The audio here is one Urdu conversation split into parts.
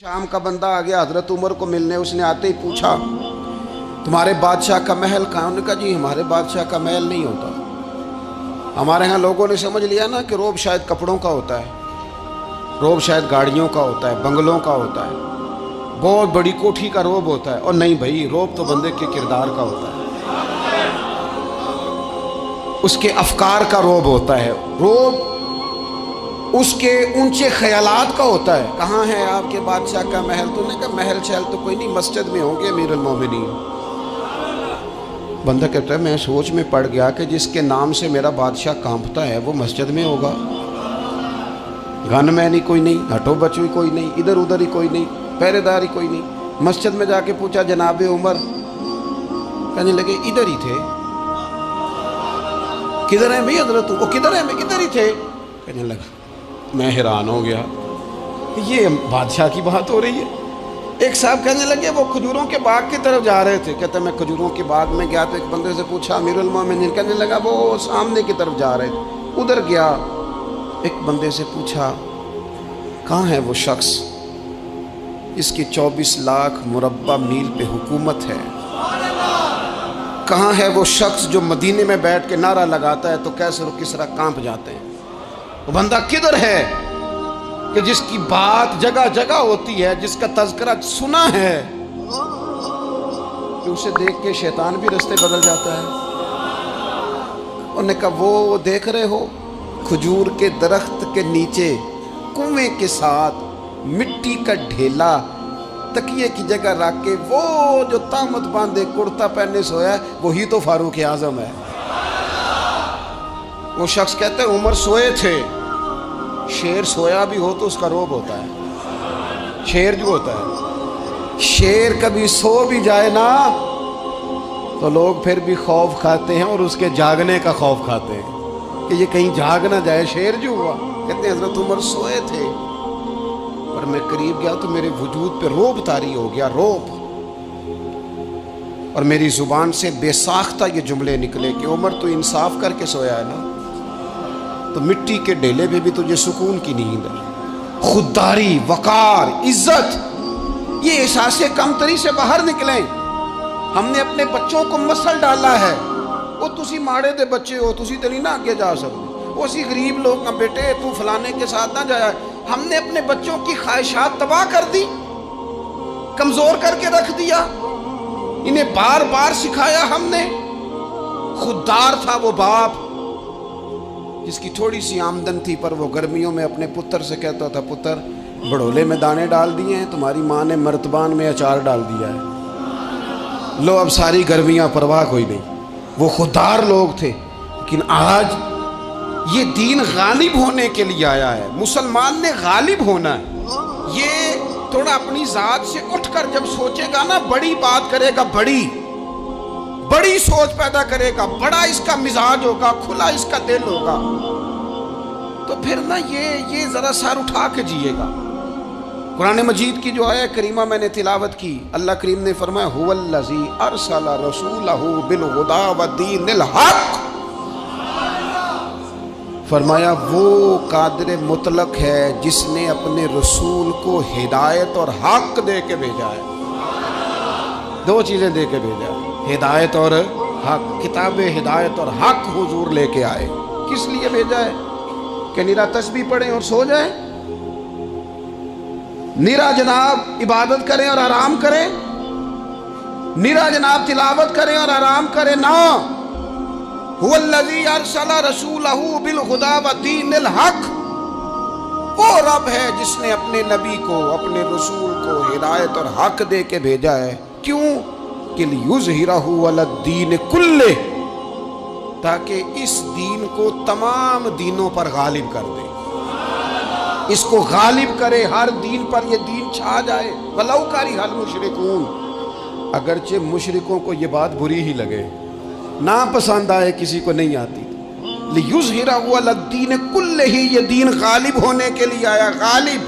شام کا بندہ آ گیا حضرت عمر کو ملنے، اس نے آتے ہی پوچھا تمہارے بادشاہ کا محل کہاں؟ انہوں نے کہا جی ہمارے بادشاہ کا محل نہیں ہوتا، ہمارے ہاں لوگوں نے سمجھ لیا نا کہ روب شاید کپڑوں کا ہوتا ہے، روب شاید گاڑیوں کا ہوتا ہے، بنگلوں کا ہوتا ہے، بہت بڑی کوٹھی کا روب ہوتا ہے۔ اور نہیں بھائی، روب تو بندے کے کردار کا ہوتا ہے، اس کے افکار کا روب ہوتا ہے، روب اس کے اونچے خیالات کا ہوتا ہے۔ کہاں ہے آپ کے بادشاہ کا محل؟ تو نے کہا محل شہل تو کوئی نہیں، مسجد میں ہوں گے امیر المومنین۔ بندہ کہتا ہے میں سوچ میں پڑ گیا کہ جس کے نام سے میرا بادشاہ کانپتا ہے وہ مسجد میں ہوگا، گن مین ہی کوئی نہیں، ہٹو بچو ہی کوئی نہیں، ادھر ادھر ہی کوئی نہیں، پہرے دار ہی کوئی نہیں۔ مسجد میں جا کے پوچھا جناب عمر، کہنے لگے ادھر ہی تھے۔ کدھر ہیں بھئی حضرت؟ وہ کدھر ہیں؟ میں ادھر ہی تھے۔ کہنے لگا میں حیران ہو گیا، یہ بادشاہ کی بات ہو رہی ہے۔ ایک صاحب کہنے لگے وہ کھجوروں کے باغ کی طرف جا رہے تھے، کہتے میں کھجوروں کے باغ میں گیا تو ایک بندے سے پوچھا امیر المومنین، کہنے لگا وہ سامنے کی طرف جا رہے تھے، ادھر گیا۔ ایک بندے سے پوچھا کہاں ہے وہ شخص اس کی 24 لاکھ مربع میل پہ حکومت ہے؟ کہاں ہے وہ شخص جو مدینے میں بیٹھ کے نعرہ لگاتا ہے تو کیسر و کسریٰ کانپ جاتے ہیں؟ وہ بندہ کدھر ہے کہ جس کی بات جگہ جگہ ہوتی ہے، جس کا تذکرہ سنا ہے کہ اسے دیکھ کے شیطان بھی رستے بدل جاتا ہے؟ انہوں نے کہا وہ دیکھ رہے ہو کھجور کے درخت کے نیچے کنویں کے ساتھ مٹی کا ڈھیلا تکیے کی جگہ رکھ کے وہ جو تامت باندھے کرتا پہنے سویا ہے وہی تو فاروق اعظم ہے۔ وہ شخص کہتے ہیں عمر سوئے تھے۔ شیر سویا بھی ہو تو اس کا روب ہوتا ہے، شیر جو ہوتا ہے، شیر کبھی سو بھی جائے نا تو لوگ پھر بھی خوف کھاتے ہیں اور اس کے جاگنے کا خوف کھاتے ہیں کہ یہ کہیں جاگ نہ جائے۔ شیر جو ہوا، کہتے ہیں حضرت عمر سوئے تھے اور میں قریب گیا تو میرے وجود پہ روب طاری ہو گیا، روب، اور میری زبان سے بے ساختہ یہ جملے نکلے کہ عمر تو انصاف کر کے سویا ہے نا، تو مٹی کے ڈھیلے پہ بھی تجھے سکون کی نیند ہے۔ خودداری، وقار، عزت، یہ احساس کمتری سے باہر نکلیں۔ ہم نے اپنے بچوں کو مسل ڈالا ہے، وہ تسی ماڑے دے بچے ہو، تسی تو نہیں نہ آگے جا سکتے، وہ اسی غریب لوگ کا بیٹے تو فلانے کے ساتھ نہ جایا۔ ہم نے اپنے بچوں کی خواہشات تباہ کر دی، کمزور کر کے رکھ دیا، انہیں بار بار سکھایا ہم نے۔ خوددار تھا وہ باپ جس کی تھوڑی سی آمدن تھی، پر وہ گرمیوں میں اپنے پتر سے کہتا تھا پتر بڑھولے میں دانے ڈال دیے ہیں، تمہاری ماں نے مرتبان میں اچار ڈال دیا ہے، لو اب ساری گرمیاں پرواہ کوئی نہیں۔ وہ خوددار لوگ تھے، لیکن آج یہ دین غالب ہونے کے لیے آیا ہے، مسلمان نے غالب ہونا ہے۔ یہ تھوڑا اپنی ذات سے اٹھ کر جب سوچے گا نا، بڑی بات کرے گا، بڑی سوچ پیدا کرے گا، بڑا اس کا مزاج ہوگا، کھلا اس کا دل ہوگا، تو پھر نا یہ ذرا سر اٹھا کے جیے گا۔ قرآن مجید کی جو آیت کریمہ میں نے تلاوت کی، اللہ کریم نے فرمایا هو الذی ارسل رسولہ بالہدی ودین الحق، فرمایا وہ قادر مطلق ہے جس نے اپنے رسول کو ہدایت اور حق دے کے بھیجا ہے۔ دو چیزیں دے کے بھیجا ہے، ہدایت اور حق۔ کتاب ہدایت اور حق حضور لے کے آئے۔ کس لیے بھیجا ہے؟ کہ نیرا تسبیح پڑھیں اور سو جائیں، نیرا جناب عبادت کریں اور آرام کریں، نیرا جناب تلاوت کریں اور آرام کریں، نہ۔ هو الذی ارسل رسولہ بالہدی ودین الحق، وہ رب ہے جس نے اپنے نبی کو، اپنے رسول کو ہدایت اور حق دے کے بھیجا ہے۔ کیوں؟ کہ لیظہرہ علی الدین کلہ، تاکہ اس دین کو تمام دینوں پر غالب کر دے، اس کو غالب کرے، ہر دین پر یہ دین چھا جائے۔ وَلَوْ كَرِهَ الْمُشْرِكُونَ، اگرچہ مشرکوں کو یہ بات بری ہی لگے، نہ پسند آئے، کسی کو نہیں آتی، لیظہرہ علی الدین کلہ، یہ دین غالب ہونے کے لیے آیا۔ غالب،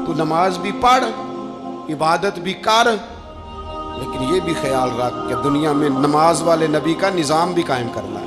تو نماز بھی پڑھ، عبادت بھی کر، لیکن یہ بھی خیال رکھ کہ دنیا میں نماز والے نبی کا نظام بھی قائم کرنا ہے۔